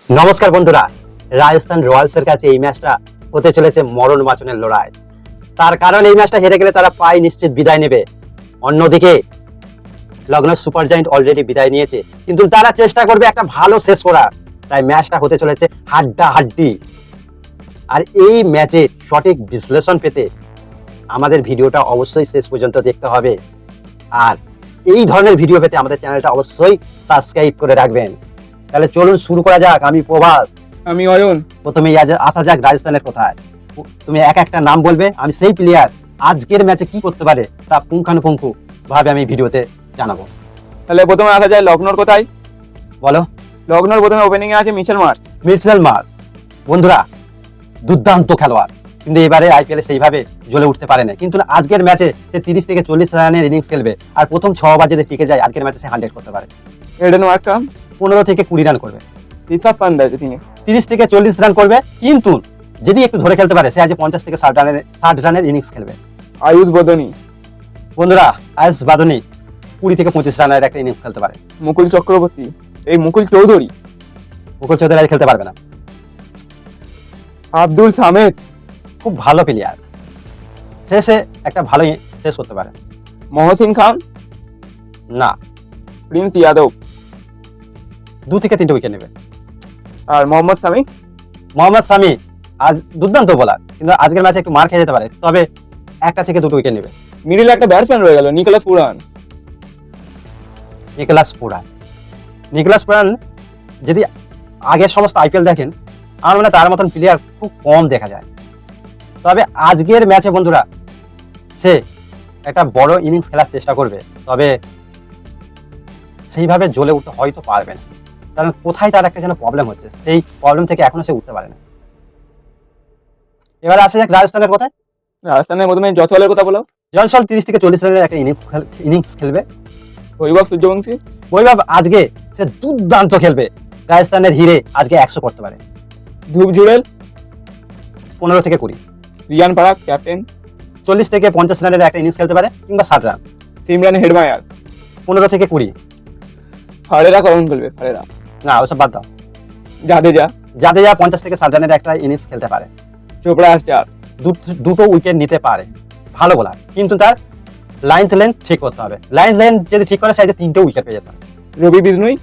নমস্কার বন্ধুরা, রাজস্থান রয়্যালসের কাছে এই ম্যাচটা হতে চলেছে মরণ বাঁচনের লড়াই। তার কারণ এই ম্যাচটা হেরে গেলে তারা পায় নিশ্চিত বিদায় নেবে। অন্যদিকে লখনৌ সুপার জায়ান্ট অলরেডি বিদায় নিয়েছে, কিন্তু তারা চেষ্টা করবে একটা ভালো শেষ করার। তাই ম্যাচটা হতে চলেছে হাড্ডাহাড্ডি। আর এই ম্যাচের সঠিক বিশ্লেষণ পেতে আমাদের ভিডিওটা অবশ্যই শেষ পর্যন্ত দেখতে হবে। আর এই ধরনের ভিডিও পেতে আমাদের চ্যানেলটা অবশ্যই সাবস্ক্রাইব করে রাখবেন। তাহলে চলুন শুরু করা যাক। আমি প্রভাস, আমি অয়ন। প্রথমে আসা যাক রাজস্থানের কোথায়। তুমি এক একটা নাম বলবে, আমি সেই প্লেয়ার আজকের ম্যাচে কি করতে পারে তা পুঙ্খানুপুঙ্খু ভাবে আমি ভিডিওতে জানাবো। তাহলে প্রথমে আসা যায় লখনৌর কোথায়। বলো। লখনৌর প্রথমে ওপেনিং এ আছে মিচেল মার্শ। মিচেল মার্শ বন্ধুরা দুর্দান্ত খেলোয়াড়, কিন্তু এবারে আইপিএল এ সেইভাবে জ্বলে উঠতে পারে না। কিন্তু আজকের ম্যাচে সে 30 থেকে 40 রানের ইনিংস খেলবে, আর প্রথম 6 ওভার যদি টিকে যায় আজকের ম্যাচে সে 100 করতে পারে। এডেন মার্করাম 15 থেকে 20 রান করবে। ঋষভ পান্ত আছে তিনি 30 থেকে 40 রান করবে, কিন্তু যদি একটু ধরে খেলতে পারে সে আজ 50 থেকে 60 রানের ইনিংস খেলবে। আয়ুষ বদনি, বন্ধুরা আয়ুষ বাদনি 20 থেকে 25 রানের একটা ইনিংস খেলতে পারে। মুকুল চক্রবর্তী, এই মুকুল চৌধুরী। মুকুল চৌধুরী আজ খেলতে পারবে না। আব্দুল সামেদ খুব ভালো প্লেয়ার, শেষে একটা ভালো শেষ করতে পারে। মহসিন খান না, প্রিন্স যাদব 2 থেকে 3টে উইকেট নেবে। আর মোহাম্মদ সামি। মোহাম্মদ সামি আজ দুর্দান্ত বোলার, কিন্তু আজকের ম্যাচে একটু মার খেয়ে যেতে পারে, তবে 1টা থেকে 2টো উইকেট নেবে। মিডিলে একটা ব্যাটসম্যান রয়ে গেল নিকোলাস পুরান। নিকোলাস পুরান যদি আগের সমস্ত আইপিএল দেখেন, আমার মনে হয় তার মতন প্লেয়ার খুব কম দেখা যায়। তবে আজকের ম্যাচে বন্ধুরা সে একটা বড় ইনিংস খেলার চেষ্টা করবে, তবে সেইভাবে জ্বলে উঠতে হয়তো পারবে না। কারণ কোথায় তার একটা যেন প্রবলেম হচ্ছে, সেই প্রবলেম থেকে এখনো সে উঠতে পারে না। এবার আসে যাক রাজস্থানের কথায়। রাজস্থানের প্রথমে জয়সওয়ালের কথা বলো। জয়সওয়াল 30 থেকে 40 রানের একটা ইনিংস খেলবে। বৈভব সূর্যবংশী। বৈভব আজকে সে দুর্দান্ত খেলবে, রাজস্থানের হিরে আজকে 100 করতে পারে। ধ্রুব জুড়েল 15 থেকে 20। রিয়ান পারাক ক্যাপ্টেন 40 থেকে 50 রানের একটা ইনিংস খেলতে পারে, কিংবা 60 রান। সিমরান হেডমায়ার 15 থেকে 20। ফারেরা কখন খেলবে? ফারেরা না, ওসব বাদ দাও। জাদেজা 50 থেকে 60 রানের একটা ইনিংস খেলতে পারে। চোপড়া আর্চার দুটো উইকেট নিতে পারে, ভালো বোলার, কিন্তু তার লাইন লেন্থ ঠিক করতে হবে। লাইন লেন্থ যদি ঠিক করে সাইজে 3টে উইকেট পেয়ে যেতে পারে। রবি বিষ্ণুই।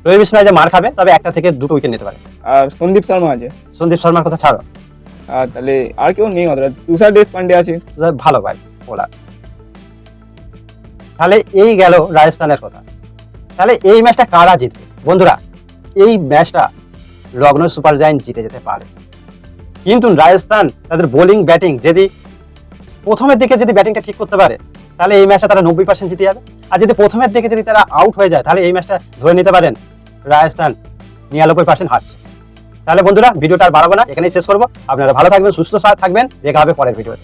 রবি বিষ্ণয় যে মার খাবে, তবে 1টা থেকে 2টো উইকেট নিতে পারে। আর সন্দীপ শর্মা আছে। সন্দীপ শর্মার কথা ছাড়ো, আর তাহলে আর কেউ নেই অতটা। তুষার দেশপান্ডে আছে। ভালো ভাই বোলার। তাহলে এই গেল রাজস্থানের কথা। তাহলে এই ম্যাচটা কারা জিতবে বন্ধুরা? এই ম্যাচটা লখনৌ সুপার জায়ান্ট জিতে যেতে পারে, কিন্তু রাজস্থান তাদের বোলিং ব্যাটিং যদি প্রথমের দিকে যদি ব্যাটিংটা ঠিক করতে পারে, তাহলে এই ম্যাচটা তারা 90% জিতে যাবে। আর যদি প্রথমের দিকে যদি তারা আউট হয়ে যায়, তাহলে এই ম্যাচটা ধরে নিতে পারেন রাজস্থান 99% হারছে। তাহলে বন্ধুরা ভিডিওটা আর বাড়াবো না, এখানেই শেষ করবো। আপনারা ভালো থাকবেন, সুস্থ থাকবেন, দেখা হবে পরের ভিডিওতে।